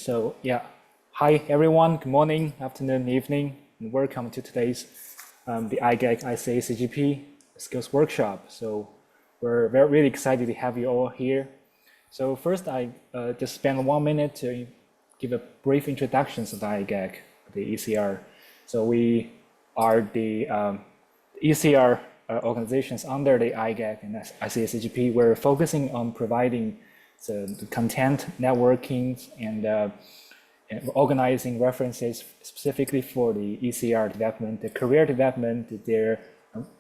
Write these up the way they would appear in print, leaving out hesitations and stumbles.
So yeah, hi everyone. Good morning, afternoon, evening, and welcome to today's the IGAC ICA CGP Skills Workshop. So we're really excited to have you all here. So first, I just spend 1 minute to give a brief introduction of the IGAC, the ECR. So we are the ECR organizations under the IGAC and ICA CGP. We're focusing on providing the content networking and organizing references specifically for the ECR development, the career development,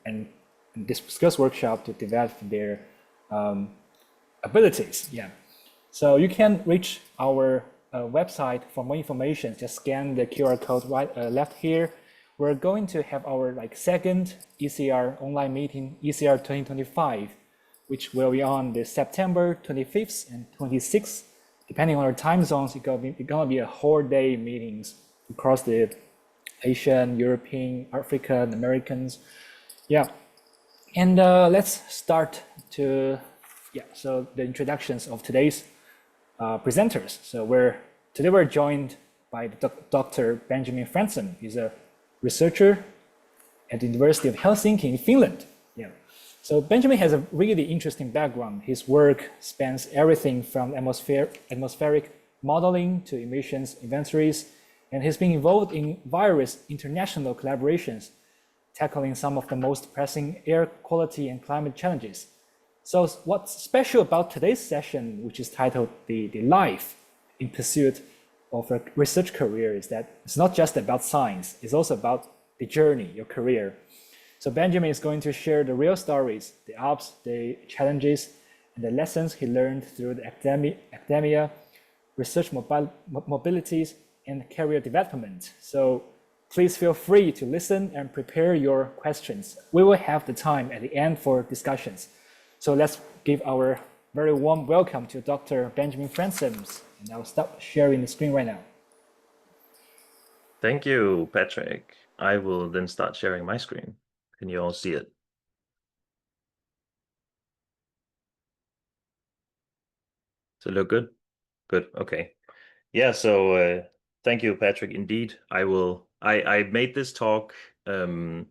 and this skills workshop to develop their abilities. Yeah. So you can reach our website for more information. Just scan the QR code left here. We're going to have our second ECR online meeting, ECR 2025, which will be on the September 25th and 26th. Depending on our time zones, it's gonna be a whole day meetings across the Asian, European, African, Americans. Yeah, and let's start so the introductions of today's presenters. So today we're joined by Dr. Benjamin Fransson. He's a researcher at the University of Helsinki in Finland. Yeah. So Benjamin has a really interesting background. His work spans everything from atmospheric modeling to emissions inventories, and he's been involved in various international collaborations, tackling some of the most pressing air quality and climate challenges. So what's special about today's session, which is titled The Life in Pursuit of a Research Career, is that it's not just about science, it's also about the journey, your career. So Benjamin is going to share the real stories, the ups, the challenges, and the lessons he learned through the academia, research mobilities, and career development. So please feel free to listen and prepare your questions. We will have the time at the end for discussions. So let's give our very warm welcome to Dr. Benjamin Fransson. And I'll stop sharing the screen right now. Thank you, Patrick. I will then start sharing my screen. Can you all see it? Does it look good? Good, okay. Yeah, so thank you, Patrick. Indeed, I made this talk to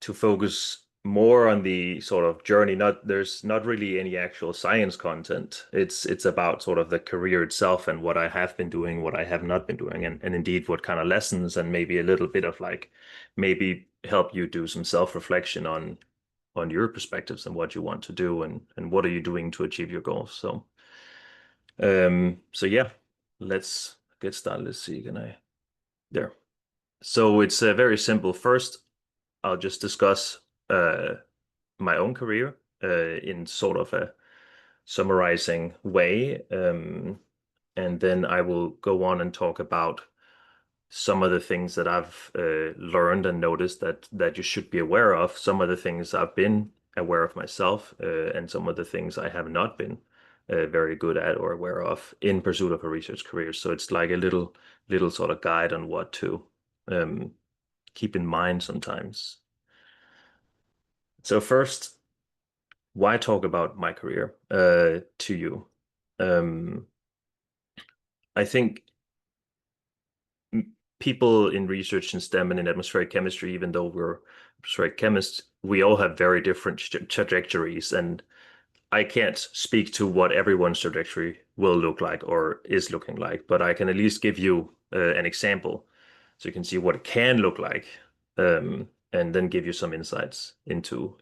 focus more on the sort of journey. There's not really any actual science content. It's about sort of the career itself and what I have been doing, what I have not been doing, and indeed what kind of lessons, and maybe a little bit of maybe help you do some self-reflection on your perspectives and what you want to do and what are you doing to achieve your goals. So yeah, let's get started. Let's see, there. So it's very simple. First, I'll just discuss my own career in sort of a summarizing way. And then I will go on and talk about some of the things that I've learned and noticed that you should be aware of, some of the things I've been aware of myself, and some of the things I have not been very good at or aware of in pursuit of a research career. So it's like a little sort of guide on what to keep in mind sometimes. So first, why talk about my career to you? I think people in research in STEM and in atmospheric chemistry, even though we're atmospheric chemists, we all have very different trajectories, and I can't speak to what everyone's trajectory will look like or is looking like, but I can at least give you an example so you can see what it can look like, and then give you some insights into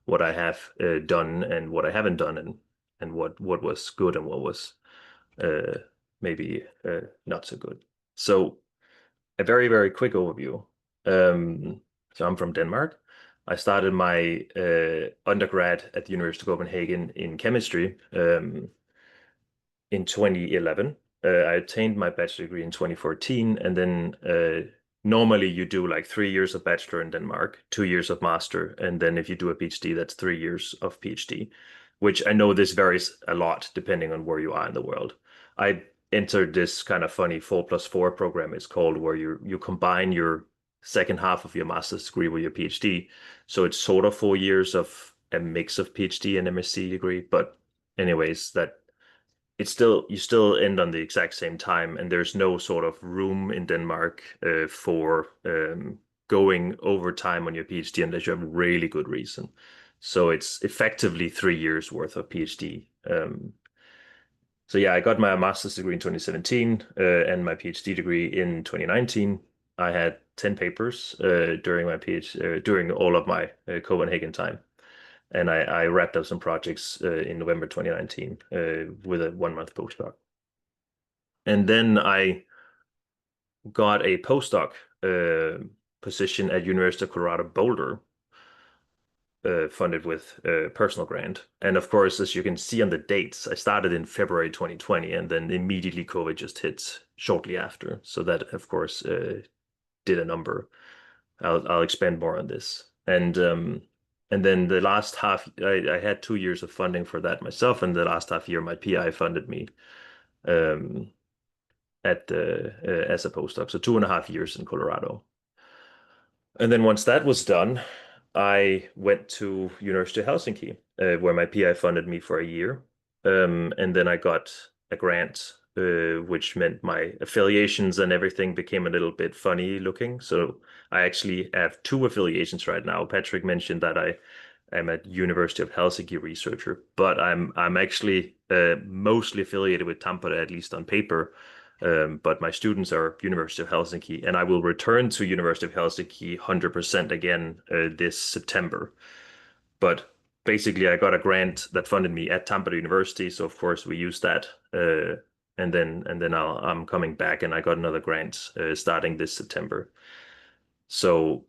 what I have done and what I haven't done, and what was good and what was maybe not so good. So a very, very quick overview. So I'm from Denmark. I started my undergrad at the University of Copenhagen in chemistry in 2011. I obtained my bachelor degree in 2014, and then normally you do like 3 years of bachelor in Denmark, 2 years of master, and then if you do a PhD, that's 3 years of PhD, which I know this varies a lot depending on where you are in the world. I entered this kind of funny 4+4 program, it's called, where you combine your second half of your master's degree with your PhD. So it's sort of 4 years of a mix of PhD and MSc degree. But anyways, that you still end on the exact same time, and there's no sort of room in Denmark for going overtime on your PhD unless you have a really good reason. So it's effectively 3 years worth of PhD. So yeah, I got my master's degree in 2017 and my PhD degree in 2019. I had 10 papers during my PhD during all of my Copenhagen time, and I wrapped up some projects in November 2019 with a 1 month postdoc. And then I got a postdoc position at University of Colorado Boulder, funded with a personal grant. And of course, as you can see on the dates, I started in February 2020, and then immediately COVID just hit shortly after. So that, of course, did a number. I'll expand more on this. And then the last half, I had 2 years of funding for that myself, and the last half year, my PI funded me um, at as a postdoc. So 2.5 years in Colorado. And then once that was done, I went to University of Helsinki, where my PI funded me for a year. And then I got a grant, which meant my affiliations and everything became a little bit funny looking. So I actually have two affiliations right now. Patrick mentioned that I am at University of Helsinki researcher, but I'm actually mostly affiliated with Tampere, at least on paper. But my students are University of Helsinki, and I will return to University of Helsinki 100% again this September. But basically, I got a grant that funded me at Tampere University, so of course we used that. And then I'm coming back, and I got another grant starting this September. So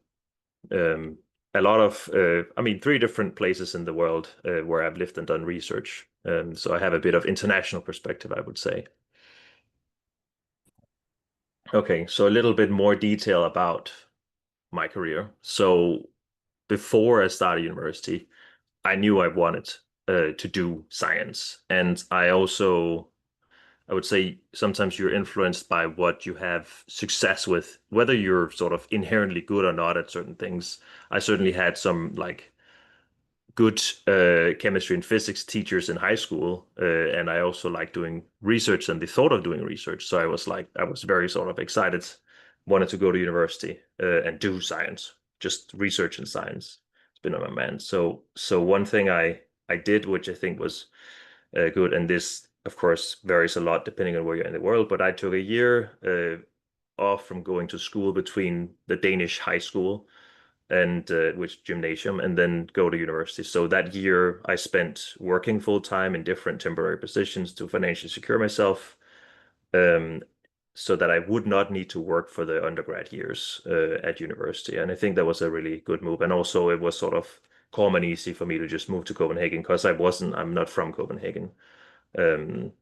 um, a lot of, I mean, 3 different places in the world where I've lived and done research. So I have a bit of international perspective, I would say. Okay, so a little bit more detail about my career. So before I started university, I knew I wanted to do science. And I would say sometimes you're influenced by what you have success with, whether you're sort of inherently good or not at certain things. I certainly had some like good chemistry and physics teachers in high school, and I also like doing research and the thought of doing research. So I was very sort of excited, wanted to go to university and do science, just research and science. It's been on my mind. So one thing I did, which I think was good, and this of course varies a lot depending on where you're in the world, but I took a year off from going to school between the Danish high school and which gymnasium, and then go to university. So that year I spent working full time in different temporary positions to financially secure myself, um, so that I would not need to work for the undergrad years at university. And I think that was a really good move. And also it was sort of calm and easy for me to just move to Copenhagen because I'm not from Copenhagen. Um,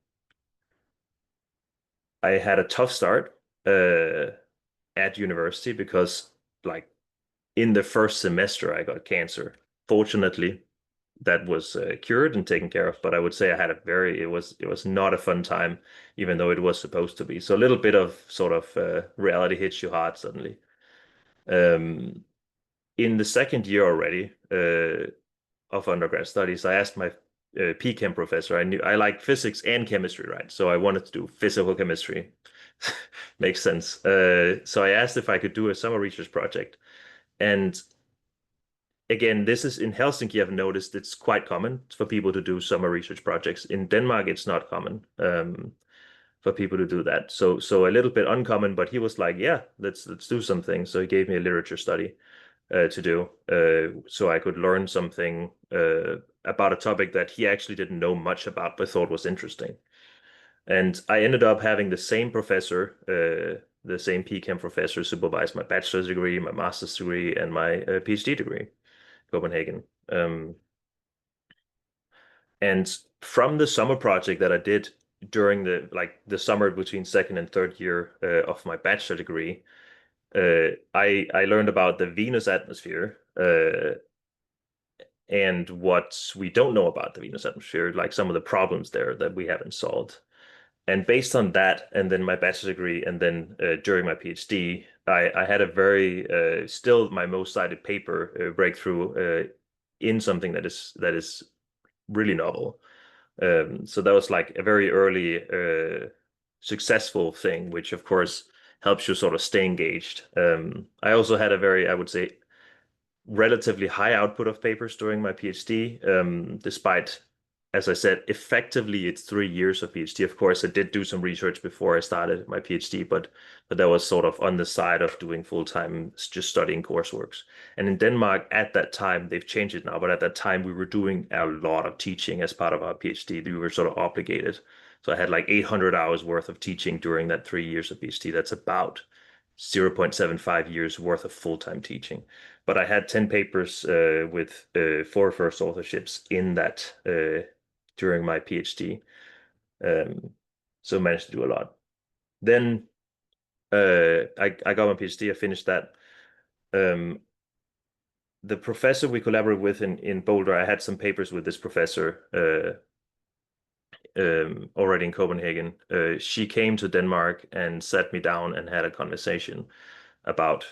I had a tough start at university because like in the first semester, I got cancer. Fortunately, that was cured and taken care of. But I would say I had it was not a fun time, even though it was supposed to be. So a little bit of sort of reality hits you hard suddenly. Um, in the second year already of undergrad studies, I asked my PChem professor. I knew I liked physics and chemistry, right? So I wanted to do physical chemistry. Makes sense. So I asked if I could do a summer research project. And again, this is in Helsinki. I've noticed it's quite common for people to do summer research projects. In Denmark, it's not common for people to do that. So a little bit uncommon. But he was like, "Yeah, let's do something." So he gave me a literature study to do, so I could learn something about a topic that he actually didn't know much about, but thought was interesting. And I ended up having the same professor, the same PChem professor, supervise my bachelor's degree, my master's degree, and my PhD degree. Copenhagen. And from the summer project that I did during the summer between second and third year of my bachelor degree, I learned about the Venus atmosphere and what we don't know about the Venus atmosphere, like some of the problems there that we haven't solved. And based on that, and then my bachelor's degree, and then during my PhD, I had a very still my most cited paper breakthrough in something that is really novel. So that was like a very early successful thing, which of course helps you sort of stay engaged. I also had a very, I would say, relatively high output of papers during my PhD, despite, as I said, effectively it's 3 years of PhD. Of course, I did do some research before I started my PhD, but that was sort of on the side of doing full-time, just studying courseworks. And in Denmark at that time, they've changed it now, but at that time we were doing a lot of teaching as part of our PhD. We were sort of obligated. So I had like 800 hours worth of teaching during that 3 years of PhD. That's about 0.75 years worth of full-time teaching. But I had 10 papers with 4 first authorships in that during my PhD. Um, so managed to do a lot. Then I got my PhD, I finished that. Um, the professor we collaborated with in Boulder, I had some papers with this professor already in Copenhagen. She came to Denmark and sat me down and had a conversation about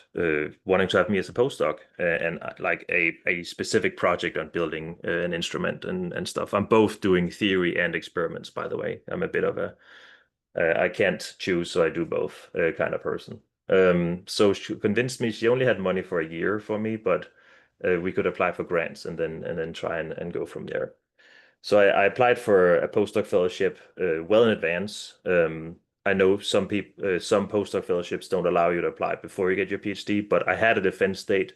wanting to have me as a postdoc and like a specific project on building an instrument and stuff. I'm both doing theory and experiments, by the way. I'm a bit of a I can't choose, so I do both kind of person. So she convinced me. She only had money for a year for me, but we could apply for grants and then try and go from there. So I applied for a postdoc fellowship well in advance. I know some people, some postdoc fellowships don't allow you to apply before you get your PhD, but I had a defense date,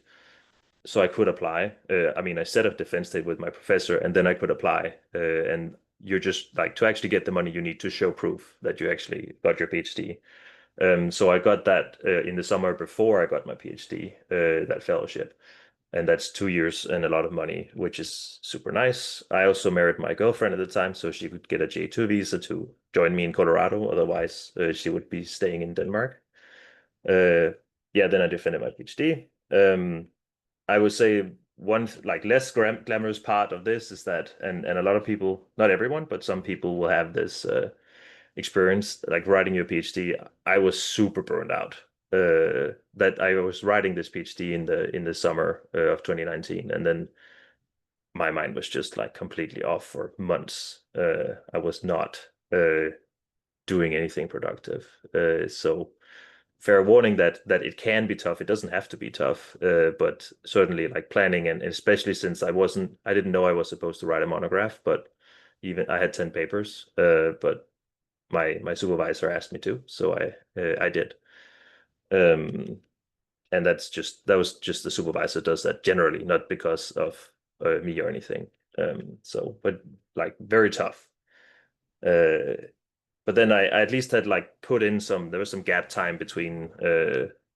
so I could apply. I mean, I set a defense date with my professor, and then I could apply. And you're just like to actually get the money, you need to show proof that you actually got your PhD. So I got that in the summer before I got my PhD, that fellowship. And that's 2 years and a lot of money, which is super nice. I also married my girlfriend at the time, so she could get a J2 visa to join me in Colorado. Otherwise, she would be staying in Denmark. Uh, yeah, then I defended my PhD. I would say one like less glamorous part of this is that, and a lot of people, not everyone, but some people will have this experience, like writing your PhD. I was super burned out. That I was writing this PhD in the summer of 2019, and then my mind was just like completely off for months. I was not doing anything productive. So fair warning that it can be tough. It doesn't have to be tough, but certainly like planning and especially since I didn't know I was supposed to write a monograph, but even I had 10 papers, but my supervisor asked me to, so I did. Um, and that was just the supervisor does that generally, not because of me or anything. So, but like very tough. Uh, but then I at least had like put in there was some gap time between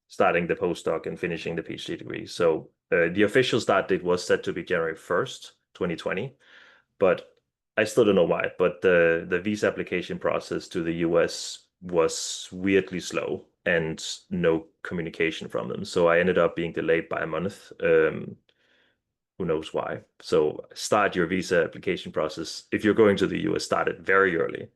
starting the postdoc and finishing the PhD degree. So the official start date was set to be January 1st, 2020, but I still don't know why. But the visa application process to the US was weirdly slow and no communication from them. So I ended up being delayed by a month. Who knows why? So start your visa application process. If you're going to the US, start it very early,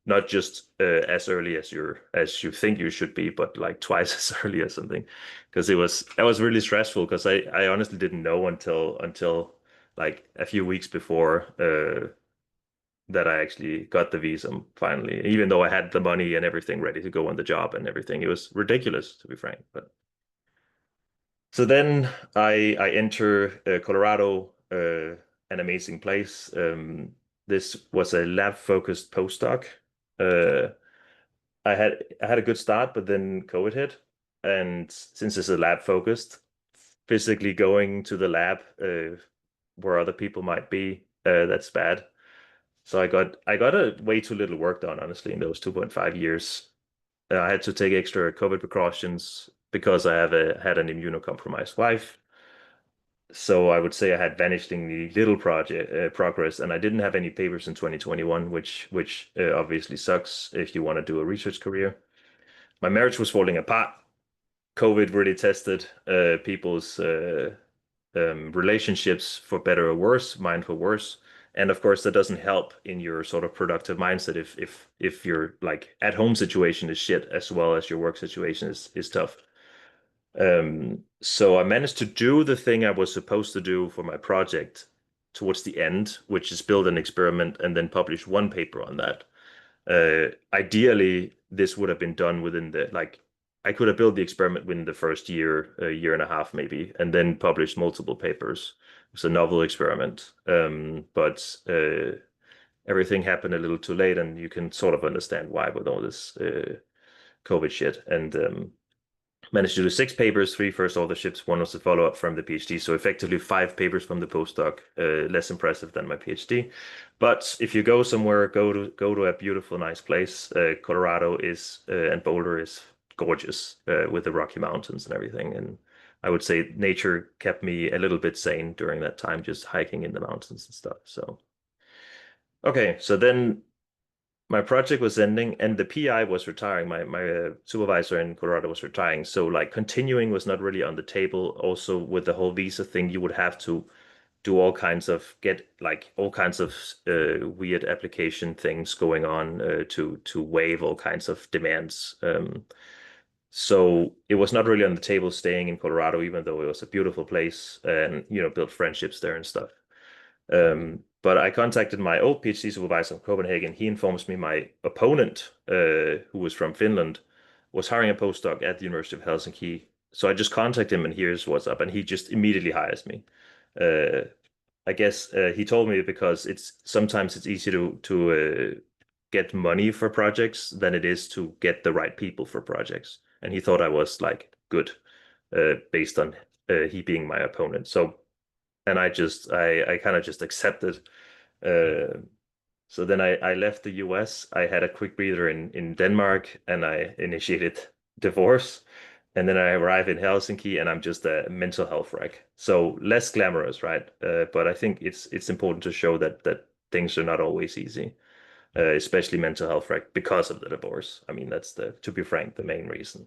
not just as early as you think you should be, but like twice as early or something. Because that was really stressful because I honestly didn't know until like a few weeks before that I actually got the visa finally, even though I had the money and everything ready to go on the job and everything. It was ridiculous, to be frank. But so then I enter Colorado, an amazing place. This was a lab focused postdoc. Uh, I had a good start, but then COVID hit, and since it's a lab focused, physically going to the lab where other people might be, that's bad. So I got a way too little work done, honestly, in those 2.5 years. I had to take extra COVID precautions because I had an immunocompromised wife. So I would say I had vanishingly little project progress, and I didn't have any papers in 2021, which obviously sucks if you want to do a research career. My marriage was falling apart. COVID really tested people's relationships for better or worse, mine for worse. And of course, that doesn't help in your sort of productive mindset if your like at home situation is shit as well as your work situation is tough. So I managed to do the thing I was supposed to do for my project towards the end, which is build an experiment and then publish one paper on that. Ideally, this would have been done within I could have built the experiment within the first year, a year and a half maybe, and then published multiple papers. It's a novel experiment, but everything happened a little too late, and you can sort of understand why with all this COVID shit. And managed to do 6 papers, 3 first authorships, 1 was a follow-up from the PhD. So effectively 5 papers from the postdoc, less impressive than my PhD. But if you go somewhere, go to a beautiful, nice place. Colorado is and Boulder is gorgeous with the Rocky Mountains and everything. And I would say nature kept me a little bit sane during that time, just hiking in the mountains and stuff. So okay, so then my project was ending and the PI was retiring. My supervisor in Colorado was retiring. So like continuing was not really on the table. Also with the whole visa thing, you would have to do all kinds of weird application things going on to waive all kinds of demands. So it was not really on the table staying in Colorado, even though it was a beautiful place and built friendships there and stuff. But I contacted my old PhD supervisor in Copenhagen. He informs me my opponent, who was from Finland, was hiring a postdoc at the University of Helsinki. So I just contact him and here's what's up, and he just immediately hires me. I guess he told me because sometimes it's easier to get money for projects than it is to get the right people for projects, and he thought I was like good, based on he being my opponent. So and I kind of just accepted. Uh, so then I left the US. I had a quick breather in Denmark and I initiated divorce. And then I arrive in Helsinki and I'm just a mental health wreck. So less glamorous, right? But I think it's important to show that things are not always easy, especially mental health wreck because of the divorce. I mean, that's to be frank, the main reason.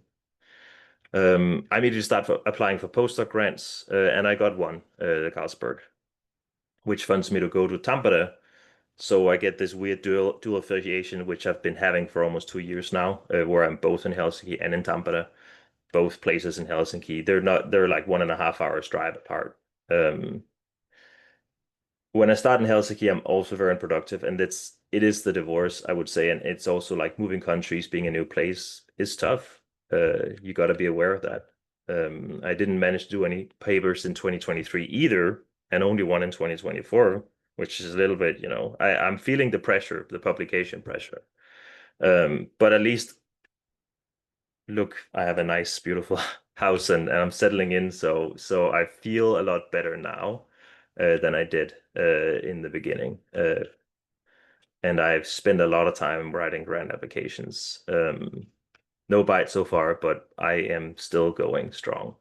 I immediately start applying for postdoc grants, and I got one, the Carlsberg, which funds me to go to Tampere. So I get this weird dual affiliation, which I've been having for almost 2 years now, where I'm both in Helsinki and in Tampere, both places in Helsinki. They're like 1.5 hours drive apart. Um, when I start in Helsinki, I'm also very unproductive, and it is the divorce, I would say, and it's also like moving countries, being a new place is tough. You got to be aware of that. I didn't manage to do any papers in 2023 either, and only one in 2024, which is a little bit, I'm feeling the pressure, the publication pressure. But at least, look, I have a nice, beautiful house, and I'm settling in, so I feel a lot better now than I did in the beginning. And I've spent a lot of time writing grant applications. No bite so far, but I am still going strong.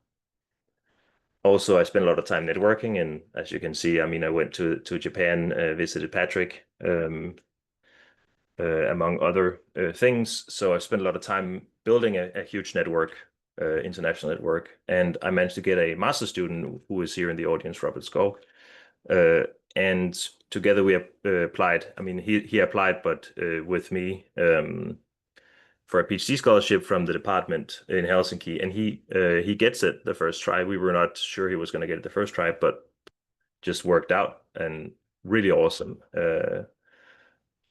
Also, I spent a lot of time networking, and as you can see, I mean, I went to Japan, visited Patrick, among other things. So I spent a lot of time building a huge network, international network, and I managed to get a master student who is here in the audience, Robert Skog. And together we applied. I mean, he applied, but with me, for a PhD scholarship from the department in Helsinki, and he gets it the first try. We were not sure he was going to get it the first try, but just worked out and really awesome.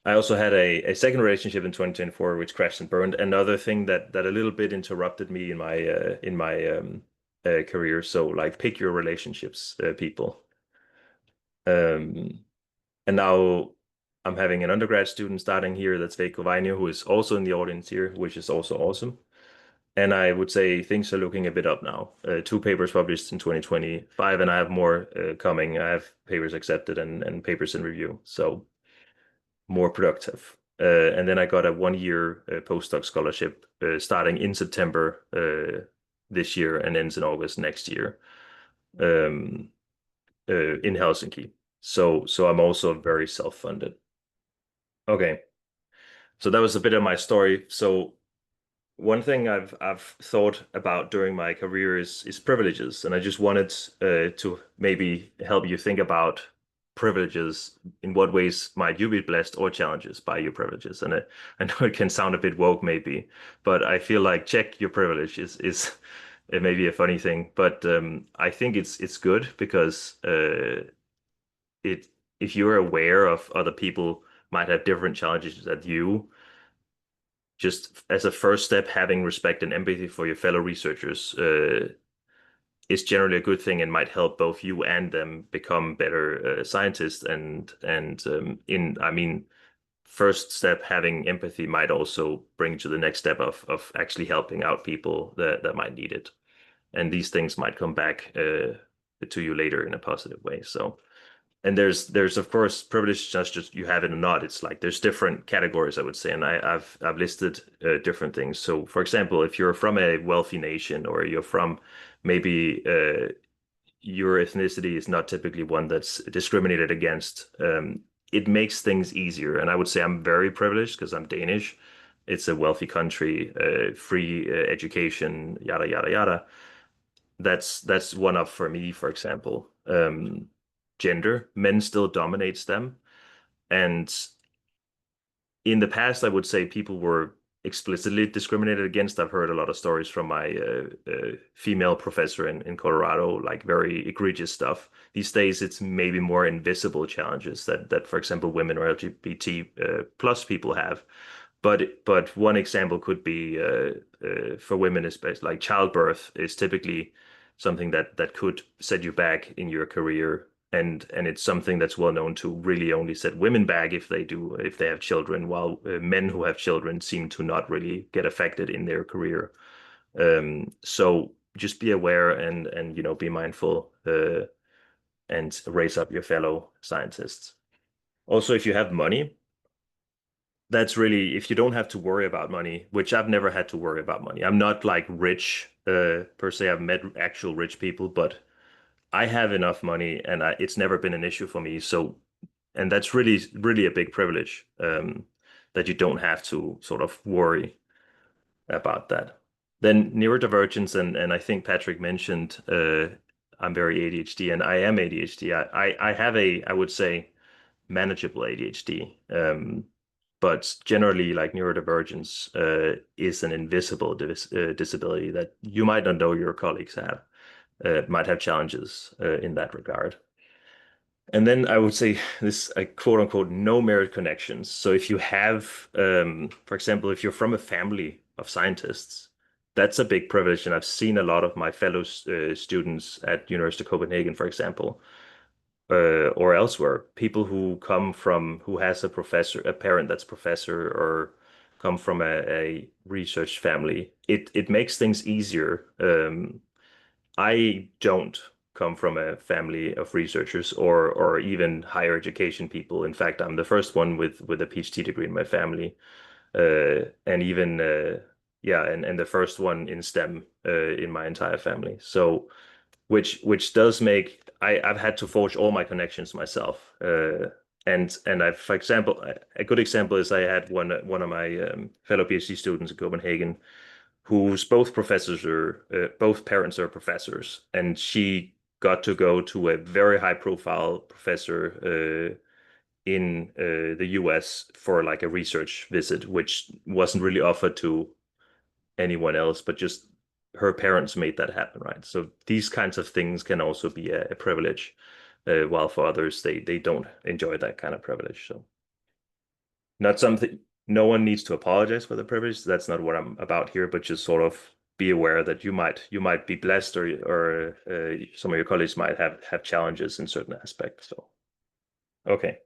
I also had a second relationship in 2024, which crashed and burned. Another thing that a little bit interrupted me in my career. So like, pick your relationships, people. And now I'm having an undergrad student starting here. That's Veikko Vainio, who is also in the audience here, which is also awesome. And I would say things are looking a bit up now. 2 papers published in 2025, and I have more coming. I have papers accepted and papers in review. So more productive. And then I got a 1-year postdoc scholarship starting in September this year and ends in August next year, in Helsinki. So I'm also very self-funded. Okay, so that was a bit of my story. So one thing I've thought about during my career is privileges, and I just wanted to maybe help you think about privileges. In what ways might you be blessed or challenges by your privileges? And I know it can sound a bit woke maybe, but I feel like check your privilege is it may be a funny thing, but I think it's good because if you're aware of other people might have different challenges that you, just as a first step, having respect and empathy for your fellow researchers is generally a good thing and might help both you and them become better scientists. I mean, first step, having empathy might also bring to the next step of actually helping out people that might need it. And these things might come back to you later in a positive way. So, and there's of course privilege, just you have it or not. It's like there's different categories, I would say, and I've listed different things. So, for example, if you're from a wealthy nation, or you're from maybe your ethnicity is not typically one that's discriminated against, it makes things easier. And I would say I'm very privileged because I'm Danish. It's a wealthy country, free education, yada yada yada. That's one up for me, for example. Gender, men still dominate STEM, and in the past, I would say people were explicitly discriminated against. I've heard a lot of stories from my female professor in Colorado, like very egregious stuff. These days, it's maybe more invisible challenges that, for example, women or LGBT plus people have. But one example could be for women, especially like childbirth is typically something that could set you back in your career, and it's something that's well known to really only set women back if they have children, while men who have children seem to not really get affected in their career. So just be aware and be mindful and raise up your fellow scientists. Also, if you have money, that's really, if you don't have to worry about money, which I've never had to worry about money. I'm not like rich per se. I've met actual rich people, but I have enough money and it's never been an issue for me. So, and that's really, really a big privilege that you don't have to sort of worry about that. Then neurodivergence, and I think Patrick mentioned I'm very ADHD, and I am ADHD. I have I would say, manageable ADHD. But generally, like neurodivergence is an invisible disability that you might not know your colleagues have, might have challenges in that regard. And then I would say this quote unquote no merit connections. So if you have, for example, if you're from a family of scientists, that's a big privilege. And I've seen a lot of my fellow students at University of Copenhagen, for example, or elsewhere, people who has a parent that's professor, or come from a research family. It makes things easier. I don't come from a family of researchers or even higher education people. In fact, I'm the first one with a PhD degree in my family, and even yeah, and the first one in STEM in my entire family. So which does make I've had to forge all my connections myself. And I've, for example, a good example is I had one of my fellow PhD students in Copenhagen, whose both parents are professors, and she got to go to a very high profile professor in the US for like a research visit, which wasn't really offered to anyone else, but just her parents made that happen, right? So these kinds of things can also be a privilege, while for others they don't enjoy that kind of privilege. So not something, no one needs to apologize for the privilege. That's not what I'm about here, but just sort of be aware that you might be blessed, or some of your colleagues might have challenges in certain aspects. So okay.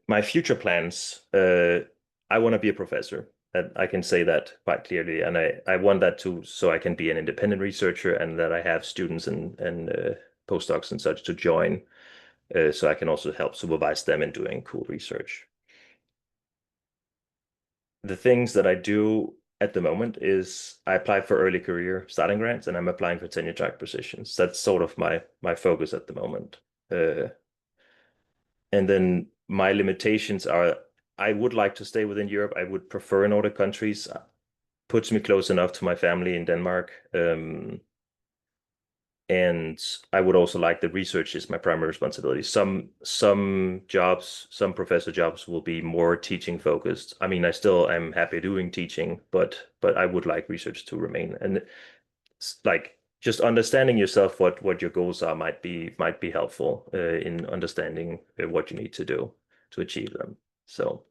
My future plans, I want to be a professor. And I can say that quite clearly, and I want that too, so I can be an independent researcher, and that I have students and postdocs and such to join, so I can also help supervise them in doing cool research. The things that I do at the moment is I apply for early career starting grants, and I'm applying for tenure track positions. That's sort of my focus at the moment. And then my limitations are, I would like to stay within Europe. I would prefer Nordic countries. Puts me close enough to my family in Denmark. And I would also like, the research is my primary responsibility. Some jobs, some professor jobs will be more teaching focused. I mean, I still am happy doing teaching, but I would like research to remain. And like just understanding yourself, what your goals are might be helpful in understanding what you need to do to achieve them. So,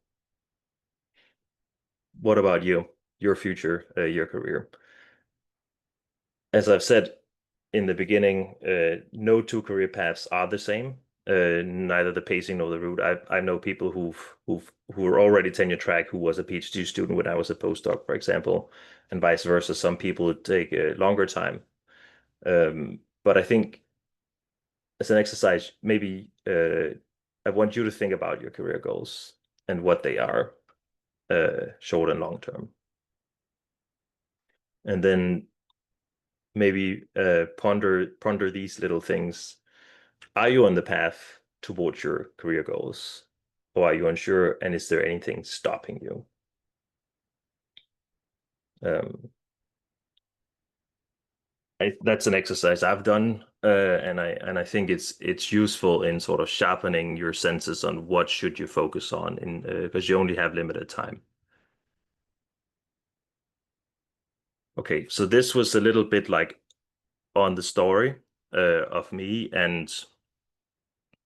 what about you, your future, your career? As I've said in the beginning, no two career paths are the same. Neither the pacing nor the route. I know people who are already tenure track who was a PhD student when I was a postdoc, for example, and vice versa. Some people take a longer time. But I think as an exercise, maybe I want you to think about your career goals and what they are, short and long term, and then maybe ponder these little things. Are you on the path towards your career goals, or are you unsure? And is there anything stopping you? Um, that's an exercise I've done, and I think it's useful in sort of sharpening your senses on what should you focus on in because you only have limited time. Okay, so this was a little bit like on the story of me and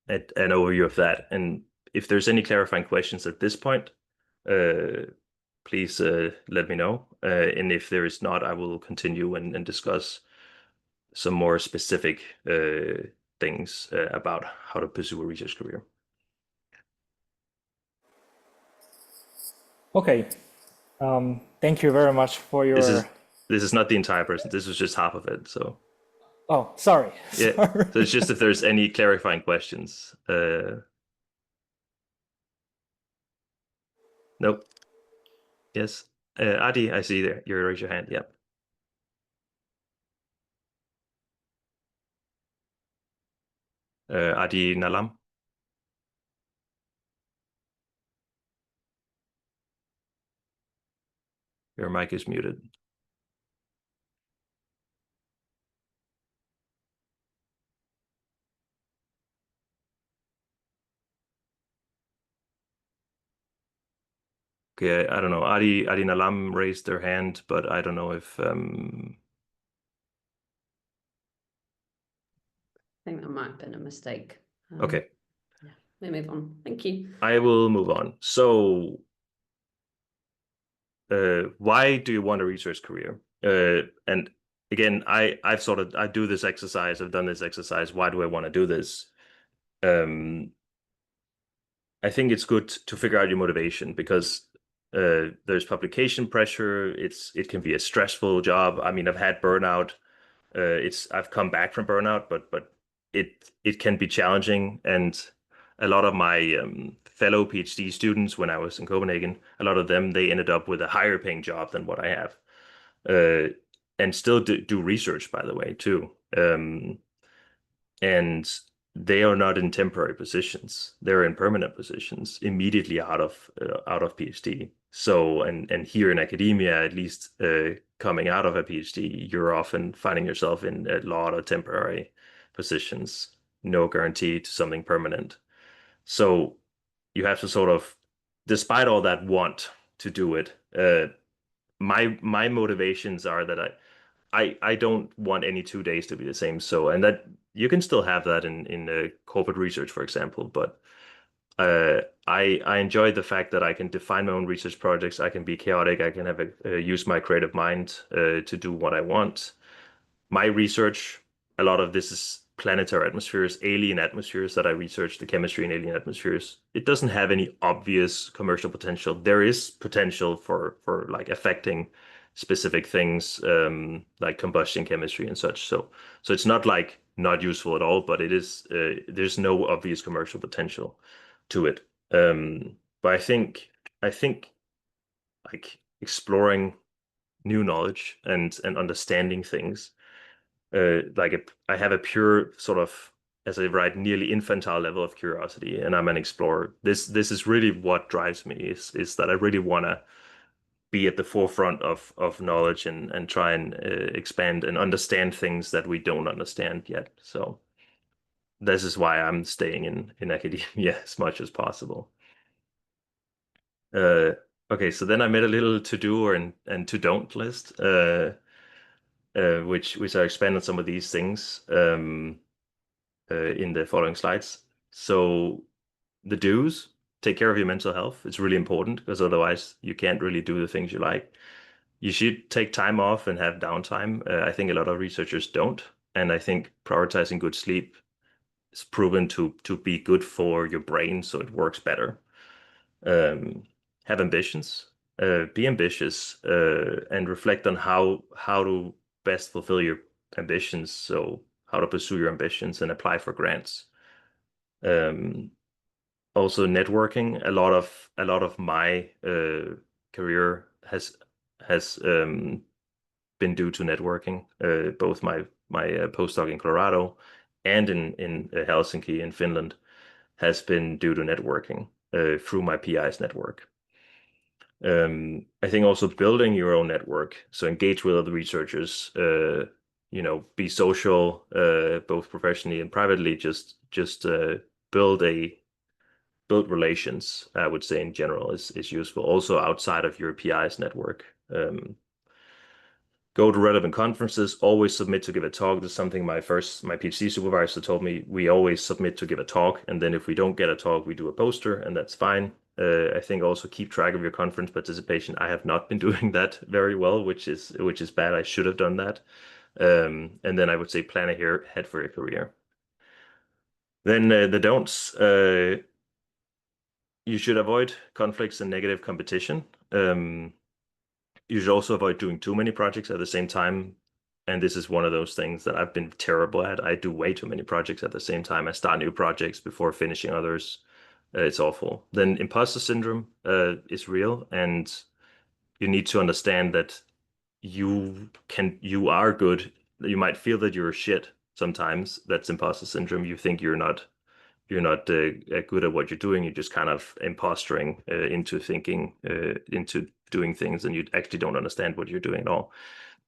an overview of that. And if there's any clarifying questions at this point, please let me know. And if there is not, I will continue and discuss some more specific things about how to pursue a research career. Okay. Thank you very much for This your. is this is not the entire person. This was just half of it. So Oh, sorry. yeah. Sorry. So it's just if there's any clarifying questions. Nope. Yes. Adi, I see there. You raise your hand. Yep. Adi Nalam. Your mic is muted. Okay, I don't know. Adi Nalam raised their hand, but I don't know if I think that might have been a mistake. okay. Yeah, we move on. Thank you. I will move on. So, why do you want a research career? And again, I do this exercise. I've done this exercise. Why do I want to do this? I think it's good to figure out your motivation because there's publication pressure. It can be a stressful job. I mean, I've had burnout. I've come back from burnout, but it can be challenging. And a lot of my fellow PhD students, when I was in Copenhagen, a lot of them they ended up with a higher paying job than what I have, and still do research, by the way, too. And they are not in temporary positions; they're in permanent positions immediately out of PhD. So, and here in academia, at least coming out of a PhD, you're often finding yourself in a lot of temporary positions, no guarantee to something permanent. So you have to sort of, despite all that want to do it, my motivations are that I don't want any 2 days to be the same. So, and that you can still have that in corporate research, for example, but I enjoy the fact that I can define my own research projects. I can be chaotic. I can have use my creative mind to do what I want. My research, a lot of this is planetary atmospheres, alien atmospheres that I research, the chemistry in alien atmospheres. It doesn't have any obvious commercial potential. There is potential for like affecting specific things like combustion chemistry and such. So it's not like not useful at all, but it is there's no obvious commercial potential to it. But I think like exploring new knowledge and understanding things I have a pure sort of, as I write, nearly infantile level of curiosity, and I'm an explorer. This is really what drives me is that I really want to be at the forefront of knowledge and try and expand and understand things that we don't understand yet. So this is why I'm staying in academia as much as possible. Uh, okay, so then I made a little to do and to don't list. which I'll expand on some of these things in the following slides. So the do's, take care of your mental health. It's really important because otherwise you can't really do the things you like. You should take time off and have downtime. I think a lot of researchers don't. And I think prioritizing good sleep is proven to be good for your brain, so it works better. Have ambitions. Be ambitious and reflect on how to best fulfill your ambitions. So how to pursue your ambitions and apply for grants. Also networking. A lot of my career has been due to networking. Both my postdoc in Colorado and in Helsinki in Finland has been due to networking through my PI's network. I think also building your own network, so engage with other researchers, be social, both professionally and privately. Just build relations. I would say in general is useful. Also outside of your PI's network. Go to relevant conferences, always submit to give a talk. This is something my PhD supervisor told me. We always submit to give a talk, and then if we don't get a talk, we do a poster, and that's fine. I think also keep track of your conference participation. I have not been doing that very well, which is bad. I should have done that. And then I would say plan ahead for your career. Then the don'ts. You should avoid conflicts and negative competition. You should also avoid doing too many projects at the same time. And this is one of those things that I've been terrible at. I do way too many projects at the same time. I start new projects before finishing others. It's awful. Then imposter syndrome is real, and you need to understand that you are good. You might feel that you're shit sometimes. That's imposter syndrome. You think you're not good at what you're doing. You're just kind of impostering into thinking into doing things, and you actually don't understand what you're doing at all.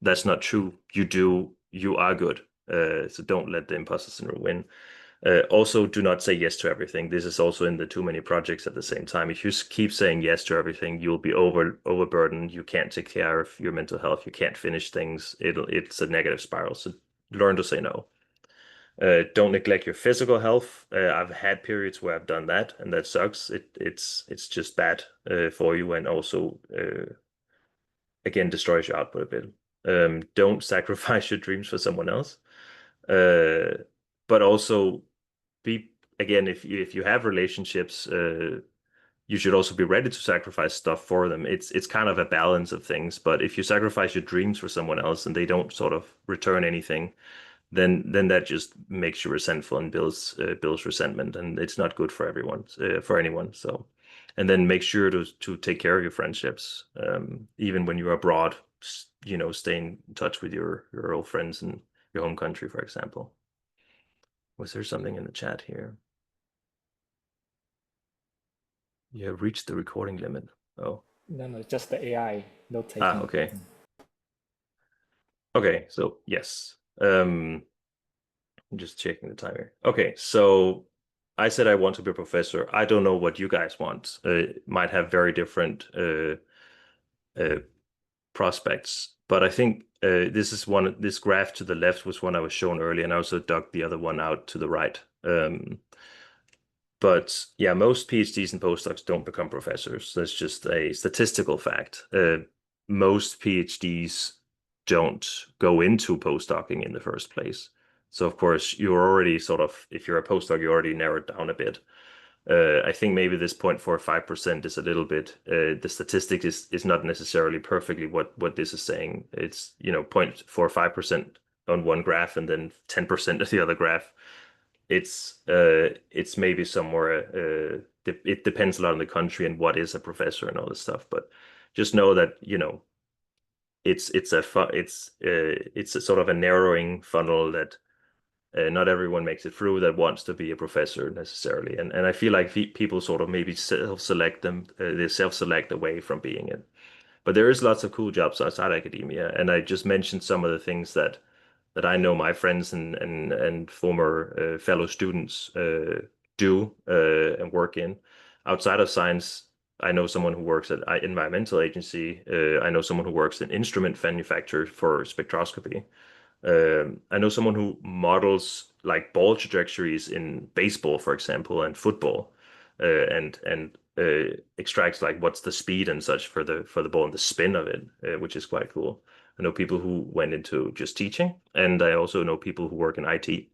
That's not true. You are good. So don't let the imposter syndrome win. Also, do not say yes to everything. This is also in the too many projects at the same time. If you keep saying yes to everything, you'll be overburdened. You can't take care of your mental health. You can't finish things. It's a negative spiral. So learn to say no. Don't neglect your physical health. I've had periods where I've done that, and that sucks. It's just bad for you, and also again destroys your output a bit. Don't sacrifice your dreams for someone else. But also again, if you have relationships, you should also be ready to sacrifice stuff for them. It's kind of a balance of things. But if you sacrifice your dreams for someone else and they don't sort of return anything, then that just makes you resentful and builds resentment, and it's not good for everyone, for anyone. So, and then make sure to take care of your friendships, even when you're abroad. Stay in touch with your old friends in your home country, for example. Was there something in the chat here? You have reached the recording limit. Oh. No, just the AI note taking. Okay. Okay, so yes. I'm just checking the timer. Okay, so I said I want to be a professor. I don't know what you guys want. Might have very different prospects, but I think this graph to the left was one I was shown earlier, and I also dug the other one out to the right. But yeah, most PhDs and postdocs don't become professors. That's just a statistical fact. Most PhDs don't go into postdocing in the first place. So of course, you're already sort of, if you're a postdoc, you already narrowed down a bit. I think maybe this 0.45% is a little bit, the statistic is not necessarily perfectly what this is saying. It's, 0.45% on one graph and then 10% of the other graph. It's maybe somewhere, it depends a lot on the country and what is a professor and all this stuff. But just know that, it's a sort of a narrowing funnel that not everyone makes it through that wants to be a professor necessarily. And I feel like people sort of maybe self-select away from being it. But there is lots of cool jobs outside academia. And I just mentioned some of the things that I know my friends and former fellow students do and work in. Outside of science, I know someone who works at an environmental agency. I know someone who works in instrument manufacturer for spectroscopy. I know someone who models like ball trajectories in baseball, for example, and football, and extracts like what's the speed and such for the ball and the spin of it, which is quite cool. I know people who went into just teaching, and I also know people who work in IT.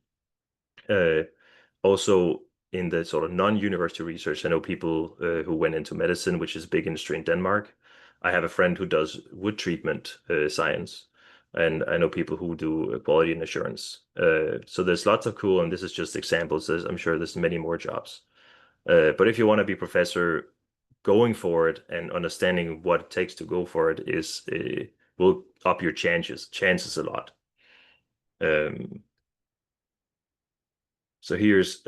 Also in the sort of non-university research, I know people who went into medicine, which is a big industry in Denmark. I have a friend who does wood treatment science, and I know people who do quality and assurance. So there's lots of cool, and this is just examples. I'm sure there's many more jobs. But if you want to be professor, going for it and understanding what it takes to go for it is will up your chances a lot. So here's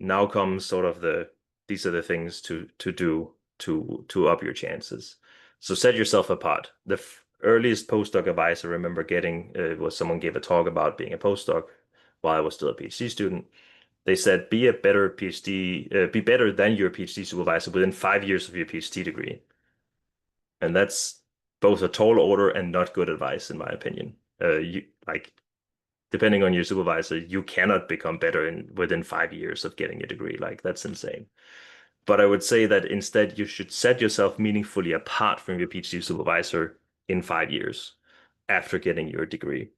now comes sort of these are the things to do to up your chances. So set yourself apart. The earliest postdoc advice I remember getting was someone gave a talk about being a postdoc while I was still a PhD student. They said be a better PhD, be better than your PhD supervisor within 5 years of your PhD degree. And that's both a tall order and not good advice, in my opinion. You like depending on your supervisor, you cannot become better within 5 years of getting a degree. Like that's insane. But I would say that instead you should set yourself meaningfully apart from your PhD supervisor in 5 years after getting your degree.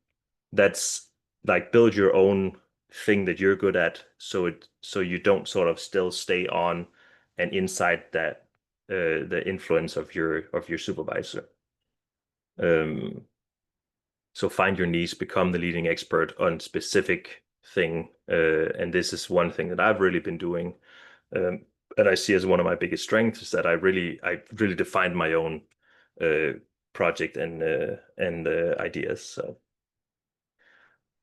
That's like build your own thing that you're good at, so you don't sort of still stay on and inside that the influence of your supervisor. So find your niche, become the leading expert on specific thing, and this is one thing that I've really been doing, and I see as one of my biggest strengths is that I really defined my own project and ideas. So,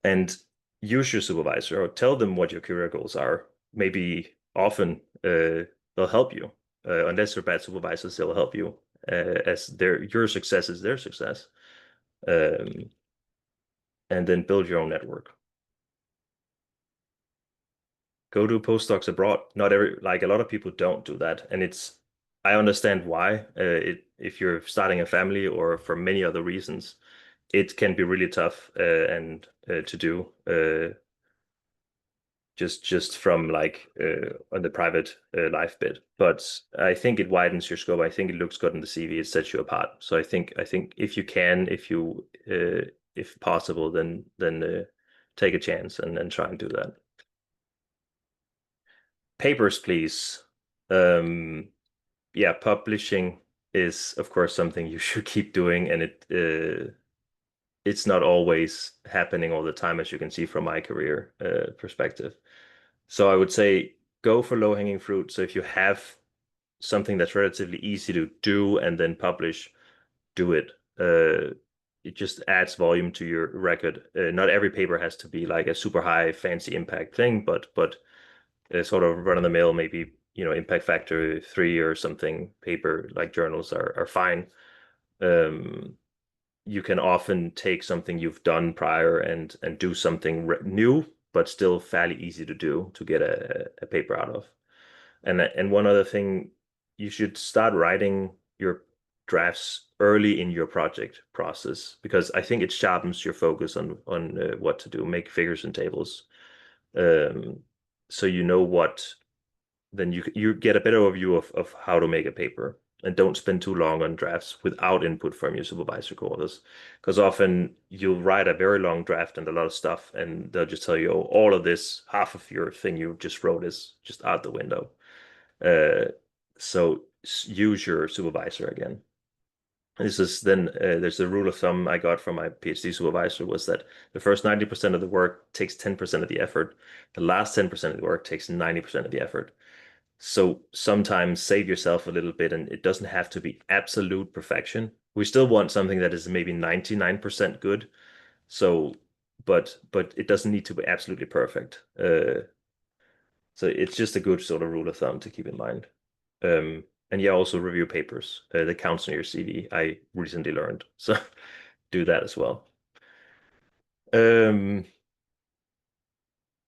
and use your supervisor or tell them what your career goals are. Maybe often they'll help you. Unless they're bad supervisors, they'll help you as your success is their success. And then build your own network. Go do postdocs abroad. Not like a lot of people don't do that, and I understand why. If you're starting a family or for many other reasons, it can be really tough and to do. Just from like on the private life bit, but I think it widens your scope. I think it looks good in the CV. It sets you apart. So I think if you can, if possible, then take a chance and try and do that. Papers, please. Yeah, publishing is of course something you should keep doing, and it's not always happening all the time, as you can see from my career perspective. So I would say go for low-hanging fruit. So if you have something that's relatively easy to do and then publish, do it. It just adds volume to your record. Not every paper has to be like a super high fancy impact thing, but sort of run-of-the-mill, maybe impact factor 3 or something paper like journals are fine. You can often take something you've done prior and do something new, but still fairly easy to do to get a paper out of. And one other thing, you should start writing your drafts early in your project process, because I think it sharpens your focus on what to do, make figures and tables. So you know what, then you get a better overview of how to make a paper, and don't spend too long on drafts without input from your supervisor co-authors, because often you'll write a very long draft and a lot of stuff, and they'll just tell you, oh, all of this, half of your thing you just wrote is just out the window. So use your supervisor again. This is then there's a rule of thumb I got from my PhD supervisor, was that the first 90% of the work takes 10% of the effort. The last 10% of the work takes 90% of the effort. So sometimes save yourself a little bit, and it doesn't have to be absolute perfection. We still want something that is maybe 99% good. So, but it doesn't need to be absolutely perfect. So it's just a good sort of rule of thumb to keep in mind. And yeah, also review papers. That counts on your CV. I recently learned, so do that as well.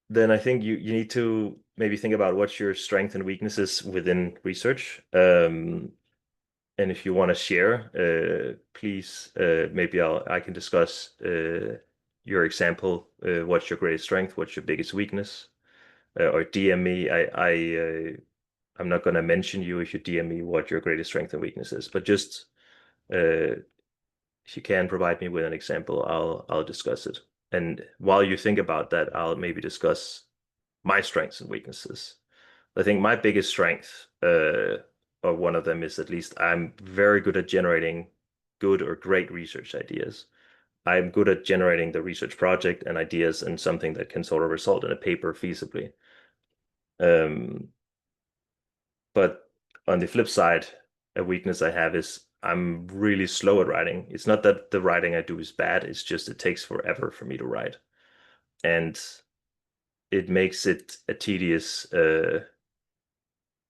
then I think you need to maybe think about what's your strength and weaknesses within research. And if you want to share, please, maybe I can discuss your example. What's your greatest strength? What's your biggest weakness? Or DM me. I'm not going to mention you if you DM me what your greatest strength and weakness is, but just if you can provide me with an example, I'll discuss it. And while you think about that, I'll maybe discuss my strengths and weaknesses. I think my biggest strength, or one of them, is at least I'm very good at generating good or great research ideas. I'm good at generating the research project and ideas and something that can sort of result in a paper feasibly. But on the flip side, a weakness I have is I'm really slow at writing. It's not that the writing I do is bad, it's just it takes forever for me to write. And it makes it a tedious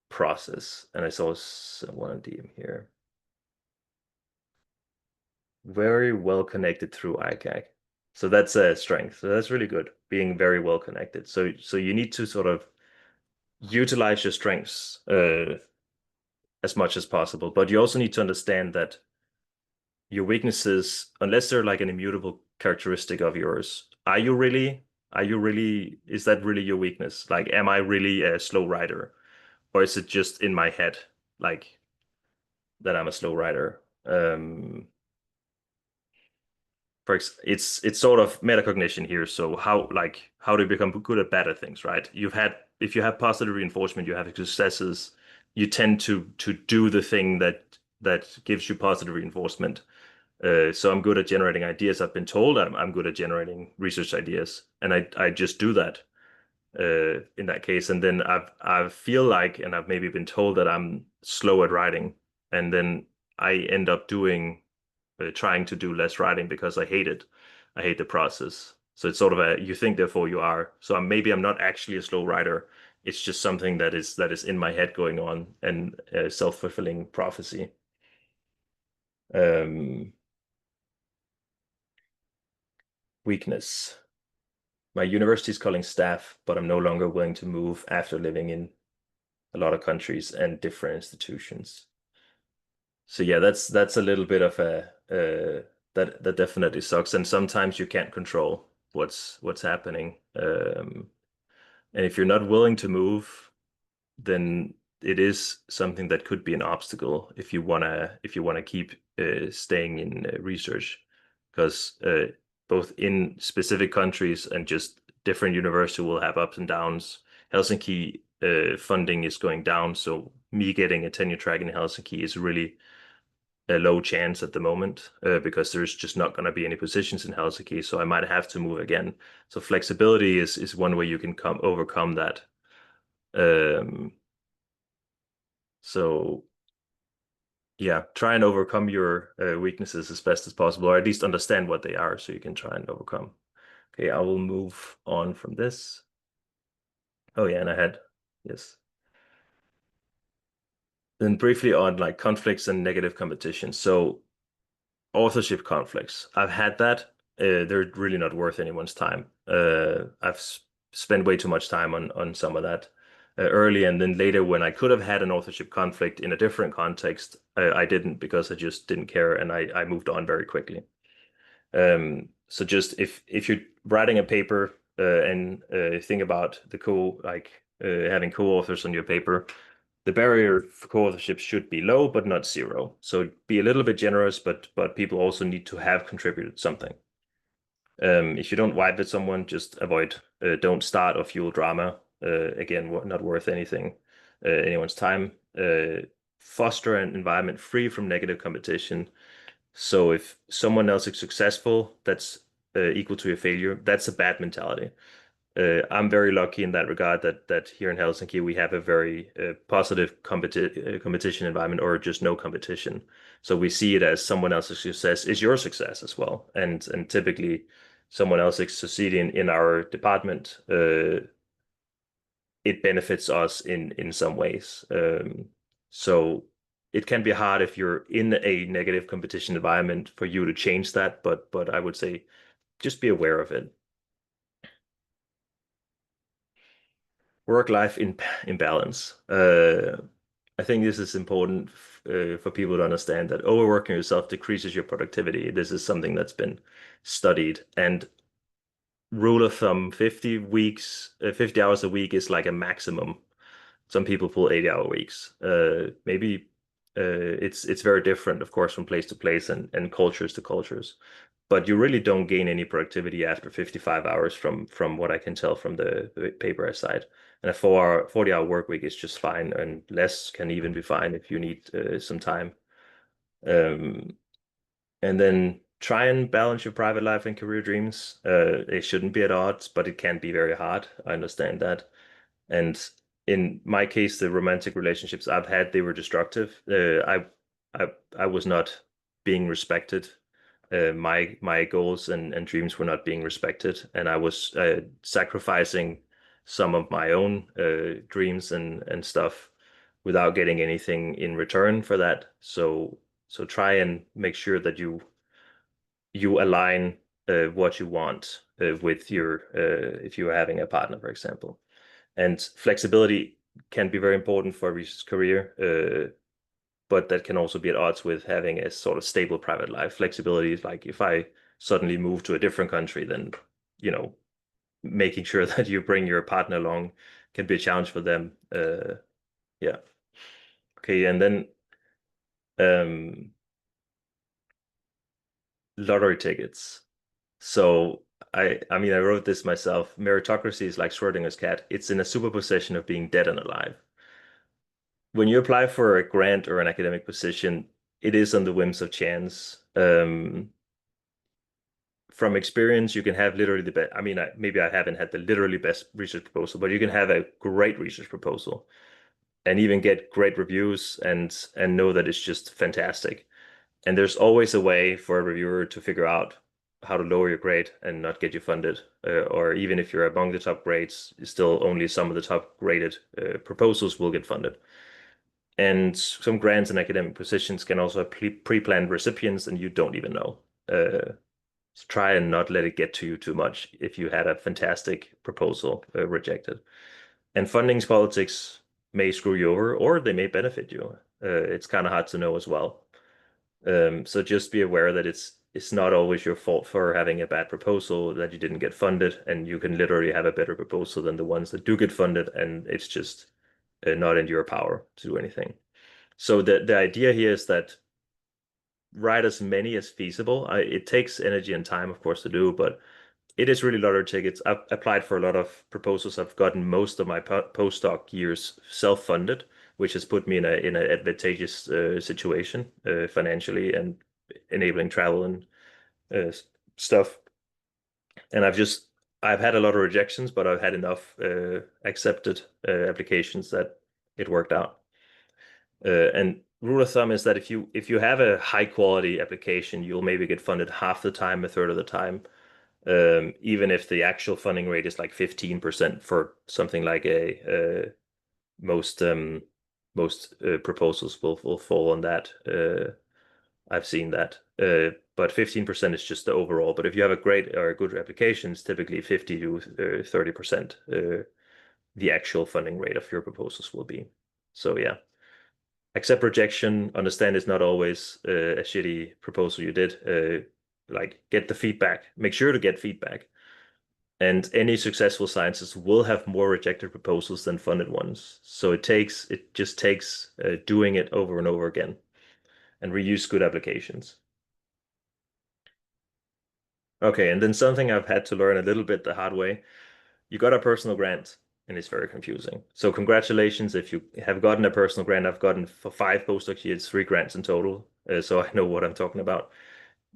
process. And I saw someone on DM here. Very well connected through IGAC. So that's a strength. So that's really good, being very well connected. So you need to sort of utilize your strengths as much as possible, but you also need to understand that your weaknesses, unless they're like an immutable characteristic of yours, is that really your weakness? Like, am I really a slow writer? Or is it just in my head, like that I'm a slow writer? It's sort of metacognition here. So how do you become good at better things, right? If you have positive reinforcement, you have successes, you tend to do the thing that gives you positive reinforcement. So I'm good at generating ideas. I've been told I'm good at generating research ideas, and I just do that in that case. And then I feel like, and I've maybe been told that I'm slow at writing, and then I end up trying to do less writing because I hate it. I hate the process. So it's sort of you think therefore you are. So maybe I'm not actually a slow writer. It's just something that is in my head going on, and self-fulfilling prophecy. Weakness. My university is calling staff, but I'm no longer willing to move after living in a lot of countries and different institutions. So yeah, that's a little bit of that definitely sucks. And sometimes you can't control what's happening. And if you're not willing to move, then it is something that could be an obstacle if you wanna keep staying in research, because both in specific countries and just different universities will have ups and downs. Helsinki funding is going down, so me getting a tenure track in Helsinki is really a low chance at the moment, because there's just not going to be any positions in Helsinki, so I might have to move again. So flexibility is one way you can overcome that. So yeah, try and overcome your weaknesses as best as possible, or at least understand what they are so you can try and overcome. Okay, I will move on from this. Oh yeah, and yes. Then briefly on like conflicts and negative competition. So authorship conflicts, I've had that. They're really not worth anyone's time. I've spent way too much time on some of that early, and then later when I could have had an authorship conflict in a different context, I didn't, because I just didn't care, and I moved on very quickly. So just if you're writing a paper and think about having co-authors on your paper, the barrier for co-authorship should be low, but not zero. So be a little bit generous, but people also need to have contributed something. If you don't vibe with someone, just avoid. Don't start or fuel drama. Again, not worth anyone's time. Foster an environment free from negative competition. So if someone else is successful, that's equal to a failure. That's a bad mentality. I'm very lucky in that regard that here in Helsinki we have a very positive competition environment, or just no competition. So we see it as someone else's success is your success as well, and typically someone else is succeeding in our department. It benefits us in some ways. So it can be hard if you're in a negative competition environment for you to change that, but I would say just be aware of it. Work-life imbalance. I think this is important for people to understand that overworking yourself decreases your productivity. This is something that's been studied. And rule of thumb, 50 hours a week is like a maximum. Some people pull 80-hour weeks. Maybe it's very different, of course, from place to place and cultures to cultures. But you really don't gain any productivity after 55 hours from what I can tell from the paper I cite. And a 40-hour work week is just fine, and less can even be fine if you need some time. And then try and balance your private life and career dreams. They shouldn't be at odds, but it can be very hard. I understand that. And in my case, the romantic relationships I've had, they were destructive. I was not being respected. My goals and dreams were not being respected, and I was sacrificing some of my own dreams and stuff without getting anything in return for that. So try and make sure that you align what you want with your if you're having a partner, for example. And flexibility can be very important for a research career, but that can also be at odds with having a sort of stable private life. Flexibility is like if I suddenly move to a different country, then, making sure that you bring your partner along can be a challenge for them. Yeah. Okay, and then lottery tickets. So I wrote this myself. Meritocracy is like Schrodinger's cat. It's in a superposition of being dead and alive. When you apply for a grant or an academic position, it is on the whims of chance. From experience, you can have literally the best. Maybe I haven't had the literally best research proposal, but you can have a great research proposal and even get great reviews and know that it's just fantastic. And there's always a way for a reviewer to figure out how to lower your grade and not get you funded. Or even if you're among the top grades, still only some of the top graded proposals will get funded. And some grants and academic positions can also have pre-planned recipients and you don't even know. So try and not let it get to you too much if you had a fantastic proposal rejected. And funding politics may screw you over or they may benefit you. It's kind of hard to know as well. So just be aware that it's not always your fault for having a bad proposal that you didn't get funded, and you can literally have a better proposal than the ones that do get funded, and it's just not in your power to do anything. So the idea here is that write as many as feasible. It takes energy and time, of course, to do, but it is really lottery tickets. I've applied for a lot of proposals. I've gotten most of my postdoc years self-funded, which has put me in an advantageous situation financially and enabling travel and stuff. And I've had a lot of rejections, but I've had enough accepted applications that it worked out. And rule of thumb is that if you have a high quality application, you'll maybe get funded half the time, a third of the time. Even if the actual funding rate is like 15% for something like most proposals will fall on that. I've seen that. But 15% is just the overall. But if you have a great or good application, it's typically 50 to 30% the actual funding rate of your proposals will be. So yeah. Accept rejection, understand it's not always a shitty proposal you did. Like get the feedback, make sure to get feedback. And any successful scientists will have more rejected proposals than funded ones. So it just takes doing it over and over again and reuse good applications. Okay, and then something I've had to learn a little bit the hard way. You got a personal grant and it's very confusing. So congratulations if you have gotten a personal grant. I've gotten for 5 postdoc years, 3 grants in total. So I know what I'm talking about.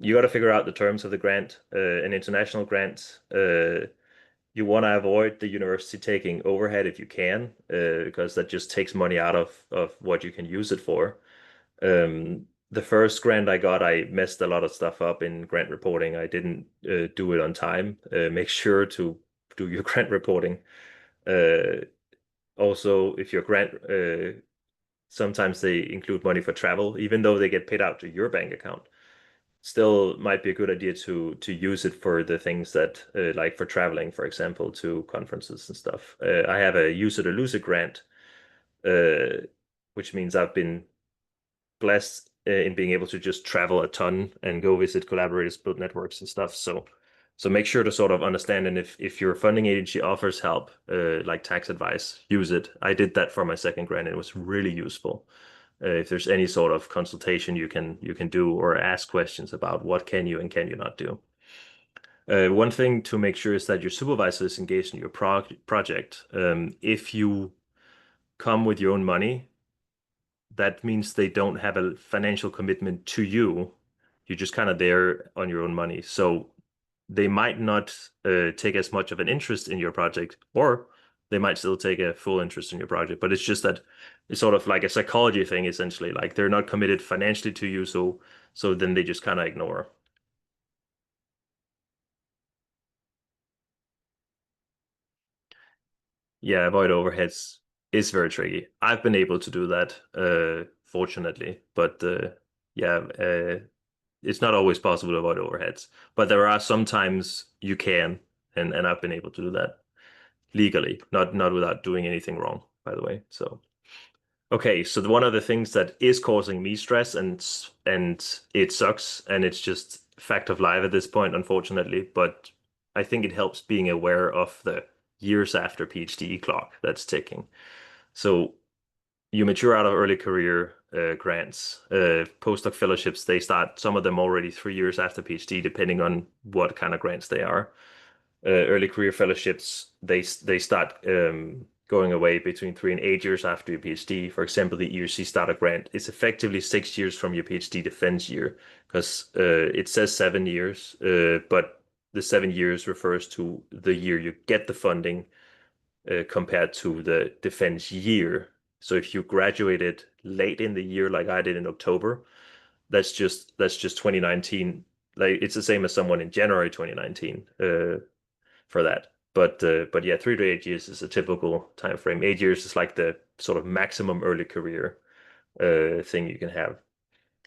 You got to figure out the terms of the grant. An international grant, you want to avoid the university taking overhead if you can, because that just takes money out of what you can use it for. The first grant I got, I messed a lot of stuff up in grant reporting. I didn't do it on time. Make sure to do your grant reporting. Also, if your grant, sometimes they include money for travel, even though they get paid out to your bank account. still might be a good idea to use it for the things that like for traveling, for example, to conferences and stuff. I have a use it or lose it grant, which means I've been blessed in being able to just travel a ton and go visit collaborators, build networks and stuff. So make sure to sort of understand, and if your funding agency offers help, like tax advice, use it. I did that for my second grant, and it was really useful. If there's any sort of consultation you can do or ask questions about what can you and can you not do. One thing to make sure is that your supervisor is engaged in your project. If you come with your own money, that means they don't have a financial commitment to you. You're just kind of there on your own money. So they might not take as much of an interest in your project, or they might still take a full interest in your project. But it's just that it's sort of like a psychology thing, essentially. Like they're not committed financially to you, so then they just kind of ignore. Yeah, avoid overheads is very tricky. I've been able to do that, fortunately, but yeah, it's not always possible to avoid overheads. But there are sometimes you can, and I've been able to do that legally, not without doing anything wrong, by the way. So okay, so one of the things that is causing me stress, and it sucks, and it's just fact of life at this point, unfortunately, but I think it helps being aware of the years after PhD clock that's ticking. So you mature out of early career grants, postdoc fellowships, they start, some of them already 3 years after PhD, depending on what kind of grants they are. Early career fellowships, they start going away between 3 and 8 years after your PhD. For example, the ERC starter grant is effectively 6 years from your PhD defense year, because it says 7 years, but the 7 years refers to the year you get the funding compared to the defense year. So if you graduated late in the year, like I did in October, that's just 2019. Like it's the same as someone in January 2019 for that. But yeah, 3 to 8 years is a typical time frame. 8 years is like the sort of maximum early career thing you can have.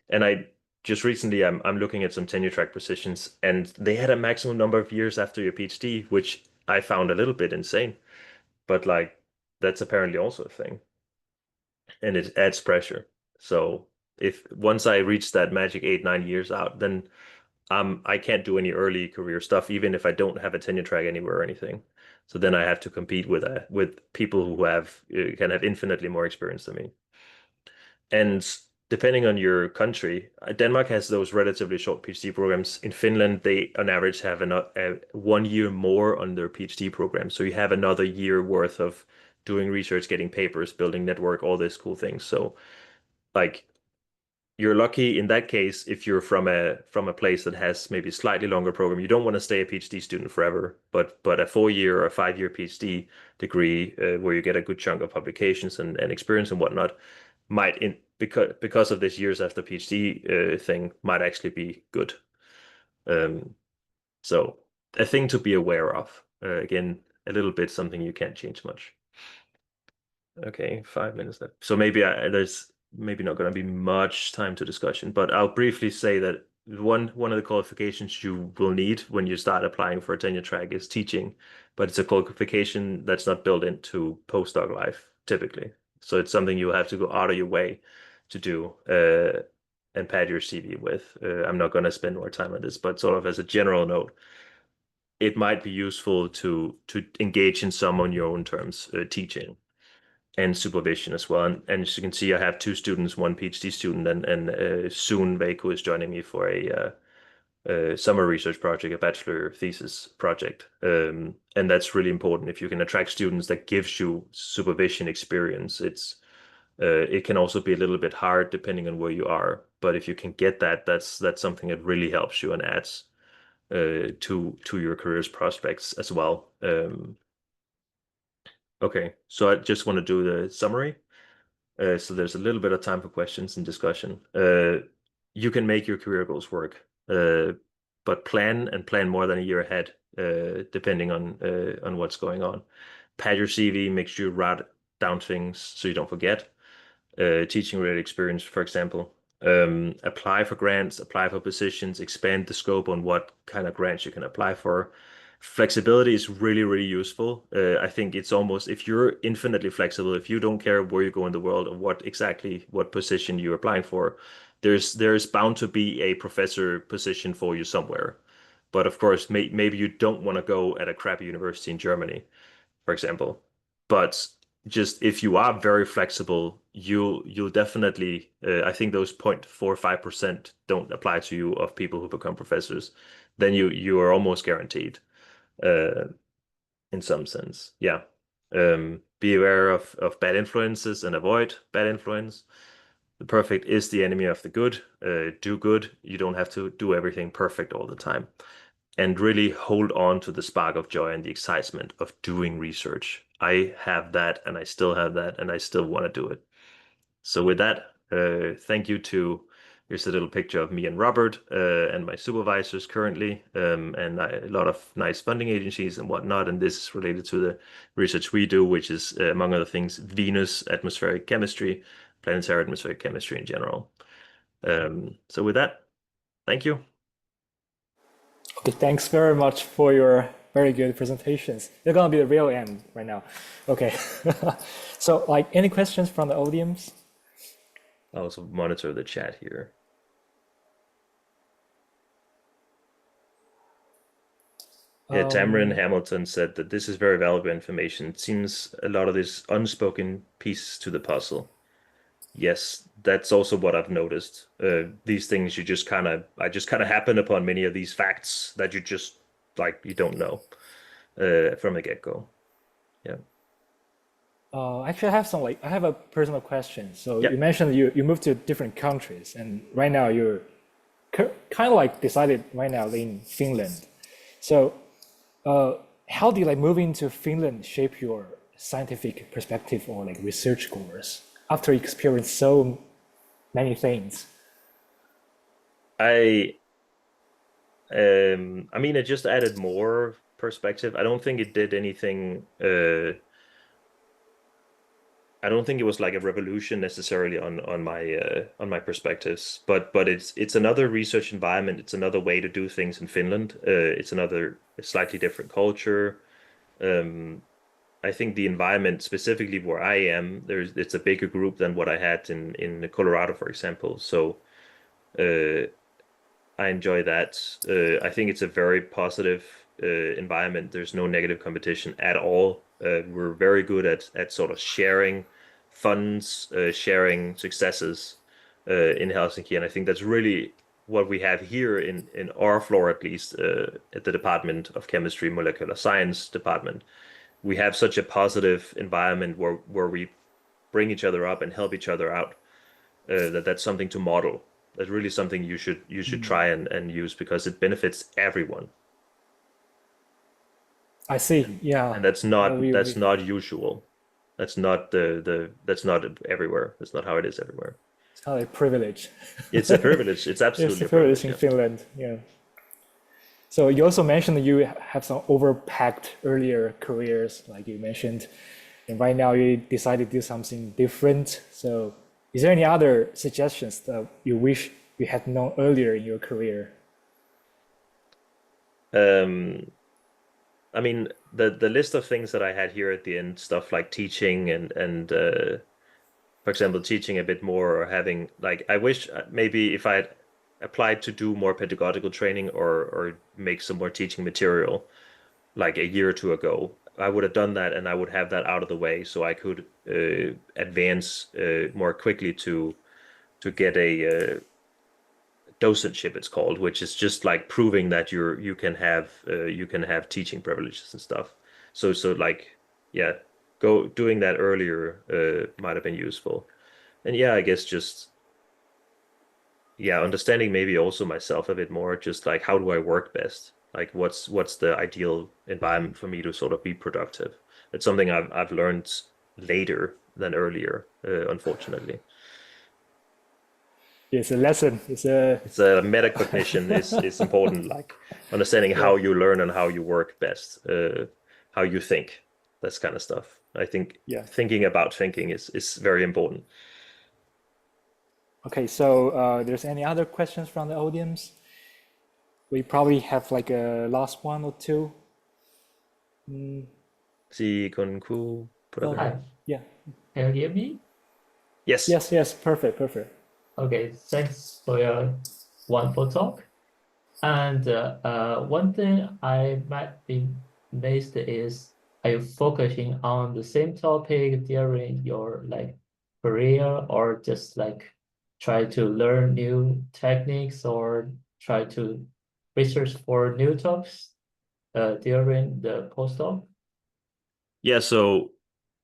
And I just recently I'm looking at some tenure track positions, and they had a maximum number of years after your PhD, which I found a little bit insane. But like that's apparently also a thing, and it adds pressure. So if once I reach that magic 8, 9 years out, then I can't do any early career stuff, even if I don't have a tenure track anywhere or anything. So then I have to compete with people who have can have infinitely more experience than me. And depending on your country, Denmark has those relatively short PhD programs. In Finland, they on average have 1 year more on their PhD program. So you have another year worth of doing research, getting papers, building network, all these cool things. So like you're lucky in that case if you're from a place that has maybe a slightly longer program. You don't want to stay a PhD student forever, but a 4 year or a 5 year PhD degree where you get a good chunk of publications and experience and whatnot might in because of this years after PhD thing might actually be good. Um, so a thing to be aware of. Again, a little bit something you can't change much. Okay, 5 minutes left. So maybe there's maybe not going to be much time to discussion, but I'll briefly say that one of the qualifications you will need when you start applying for a tenure track is teaching, but it's a qualification that's not built into postdoc life typically. So it's something you have to go out of your way to do and pad your CV with. I'm not going to spend more time on this, but sort of as a general note, it might be useful to engage in some on your own terms, teaching and supervision as well. And as you can see, I have 2 students, one PhD student, and soon Veiko is joining me for a summer research project, a bachelor thesis project. And that's really important. If you can attract students that gives you supervision experience, it can also be a little bit hard depending on where you are. But if you can get that, that's something that really helps you and adds to your career's prospects as well. Okay, so I just want to do the summary. So there's a little bit of time for questions and discussion. You can make your career goals work, but plan more than a year ahead, depending on what's going on. Pad your CV, make sure you write down things so you don't forget. Teaching related experience, for example. apply for grants, apply for positions, expand the scope on what kind of grants you can apply for. Flexibility is really, really useful. I think it's almost, if you're infinitely flexible, if you don't care where you go in the world or what position you're applying for, there's bound to be a professor position for you somewhere. But of course, maybe you don't want to go at a crappy university in Germany, for example. But just if you are very flexible, you'll definitely, I think those 0.45% don't apply to you of people who become professors. Then you are almost guaranteed, in some sense. Yeah. Be aware of bad influences and avoid bad influence. The perfect is the enemy of the good. Do good. You don't have to do everything perfect all the time. And really hold on to the spark of joy and the excitement of doing research. I have that, and I still have that, and I still want to do it. So with that, thank you to, here's a little picture of me and Robert and my supervisors currently, and a lot of nice funding agencies and whatnot. And this is related to the research we do, which is, among other things, Venus atmospheric chemistry, planetary atmospheric chemistry in general. So with that, thank you. Okay, thanks very much for your very good presentations. They're gonna be the real end right now. Okay. So like any questions from the audience? I'll also monitor the chat here. Yeah, Tamron Hamilton said that this is very valuable information. It seems a lot of this unspoken piece to the puzzle. Yes, that's also what I've noticed. These things I just kind of happen upon many of these facts that you just you don't know from the get-go. Yeah. Actually, I have a personal question. So Yeah. you mentioned you moved to different countries, and right now you're kind of like decided right now in Finland. So how did like moving to Finland shape your scientific perspective or like research goals after you experienced so many things? I mean, it just added more perspective. I don't think it did anything. I don't think it was like a revolution necessarily on my perspectives, but it's another research environment. It's another way to do things in Finland. It's another slightly different culture. I think the environment specifically where I am, it's a bigger group than what I had in Colorado, for example. So I enjoy that. I think it's a very positive environment. There's no negative competition at all. We're very good at sort of sharing funds, sharing successes in Helsinki, and I think that's really what we have here in our floor, at least at the Department of Chemistry, Molecular Science department. We have such a positive environment where we bring each other up and help each other out. That's something to model. That's really something you should try and use because it benefits everyone. I see. Yeah. And that's not usual. That's not that's not everywhere. That's not how it is everywhere. It's kind of a privilege. It's a privilege. It's absolutely It's a privilege in Finland. Yeah. So you also mentioned that you have some overpacked earlier careers, like you mentioned, and right now you decided to do something different. So is there any other suggestions that you wish you had known earlier in your career? I mean, the list of things that I had here at the end, stuff like teaching and for example, teaching a bit more or having I wish maybe if I had applied to do more pedagogical training or make some more teaching material like a year or two ago, I would have done that and I would have that out of the way so I could advance more quickly to get a docentship, it's called, which is just like proving that you can have teaching privileges and stuff. So yeah, doing that earlier might have been useful. And yeah, I guess just understanding maybe also myself a bit more, just like how do I work best? Like what's the ideal environment for me to sort of be productive? It's something I've learned later than earlier, unfortunately. It's a lesson. It's a metacognition is important, like understanding how you learn and how you work best, how you think, this kind of stuff. I think thinking about thinking is very important. Okay, so there's any other questions from the audience? We probably have like a last one or two. See, Kunku, put up Oh, your hand. yeah. Can you hear me? Yes. Yes, perfect. Okay, thanks for your wonderful talk. And one thing I might be missed is, are you focusing on the same topic during your career, or just try to learn new techniques or try to research for new topics during the postdoc? Yeah, so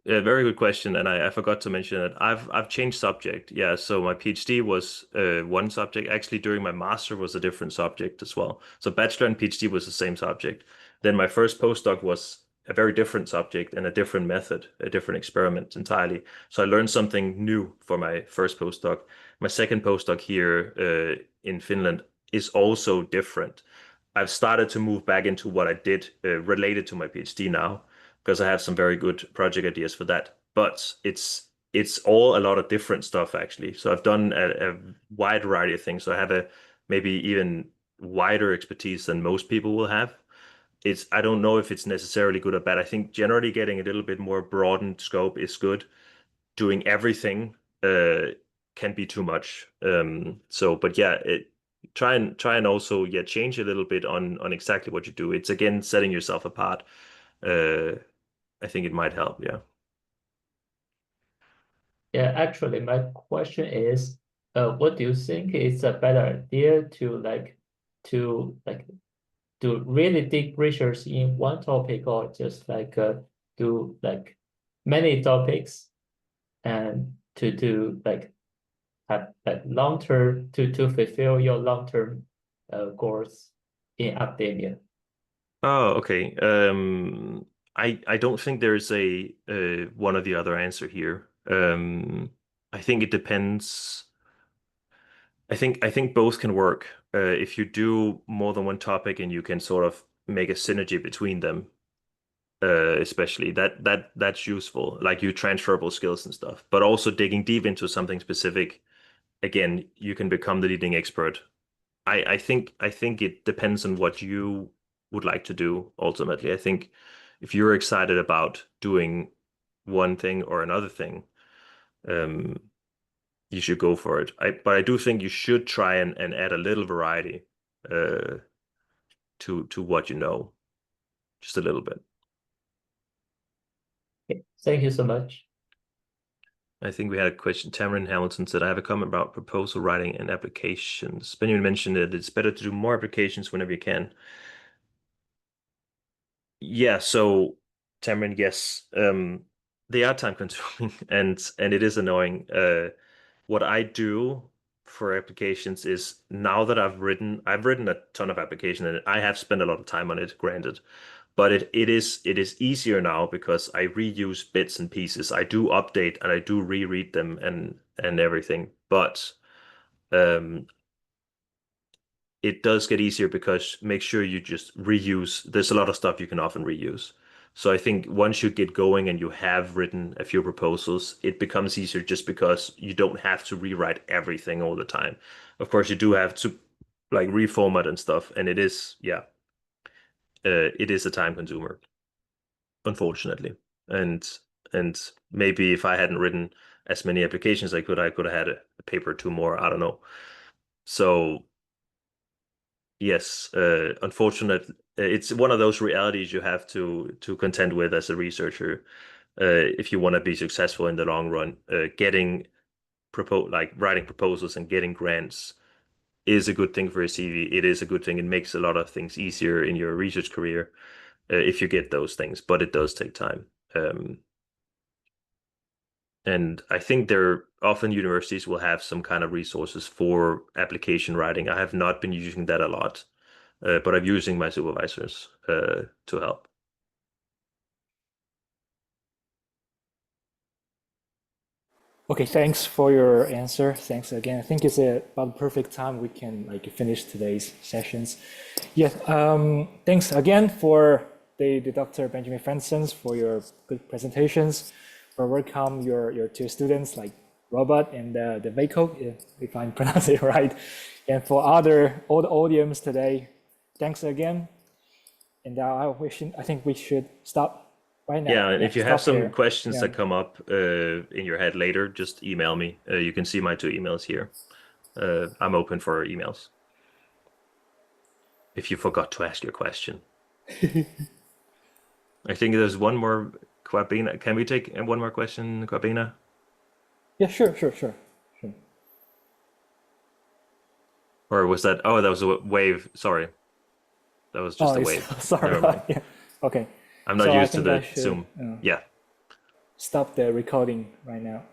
a very good question, and I forgot to mention it. I've changed subject. Yeah, so my PhD was one subject. Actually, during my master was a different subject as well. So bachelor and PhD was the same subject. Then my first postdoc was a very different subject and a different method, a different experiment entirely. So I learned something new for my first postdoc. My second postdoc here in Finland is also different. I've started to move back into what I did related to my PhD now, because I have some very good project ideas for that. But it's all a lot of different stuff actually. So I've done a wide variety of things. So I have a maybe even wider expertise than most people will have. I don't know if it's necessarily good or bad. I think generally getting a little bit more broadened scope is good. Doing everything can be too much. But yeah, try and also change a little bit on exactly what you do. It's again setting yourself apart. I think it might help. Yeah. Yeah, actually, my question is, what do you think is a better idea to do really deep research in one topic, or just do many topics and to do have long term to fulfill your long term goals in academia? Oh, okay. I don't think there's a one or the other answer here. I think it depends. I think both can work. If you do more than one topic and you can sort of make a synergy between them, especially that's useful, like you transferable skills and stuff. But also digging deep into something specific, again, you can become the leading expert. I think it depends on what you would like to do ultimately. I think if you're excited about doing one thing or another thing, um, you should go for it. But I do think you should try and add a little variety uh, to what you know, just a little bit. Okay, thank you so much. I think we had a question. Tamron Hamilton said, I have a comment about proposal writing and applications. Benjamin mentioned that it's better to do more applications whenever you can. Yeah, so Tamron, yes, they are time consuming and it is annoying. What I do for applications is now that I've written a ton of application and I have spent a lot of time on it, granted. But it is easier now because I reuse bits and pieces. I do update and I do reread them and everything. But um, it does get easier because make sure you just reuse. There's a lot of stuff you can often reuse. So I think once you get going and you have written a few proposals, it becomes easier just because you don't have to rewrite everything all the time. Of course, you do have to like reformat and stuff, and it is, it is a time consumer, unfortunately. And maybe if I hadn't written as many applications I could have had a paper or two more. I don't know. So yes, unfortunate. It's one of those realities you have to contend with as a researcher, if you want to be successful in the long run. Getting writing proposals and getting grants is a good thing for a CV. It is a good thing. It makes a lot of things easier in your research career, if you get those things, but it does take time. And I think there often universities will have some kind of resources for application writing. I have not been using that a lot, but I'm using my supervisors to help. Okay, thanks for your answer. Thanks again. I think it's about the perfect time we can like finish today's sessions. Yes, thanks again for the Dr. Benjamin Francis for your good presentations. For welcome your two students. Like robot and the vehicle, if I pronounce it right. And for all the audience today, thanks again. And I think we should stop right now. Yeah, and if you have stop some here. questions Yeah. that come up in your head later, just email me. You can see my 2 emails here. I'm open for emails. If you forgot to ask your question. I think there's one more, Kwabena. Can we take one more question, Kwabena? Yeah, sure. Or was that? Oh, that was a wave. Sorry, that was just a wave. Sorry. Never mind. Yeah. Okay. I'm not So I used to think I the should, Zoom. Yeah. Stop the recording right now.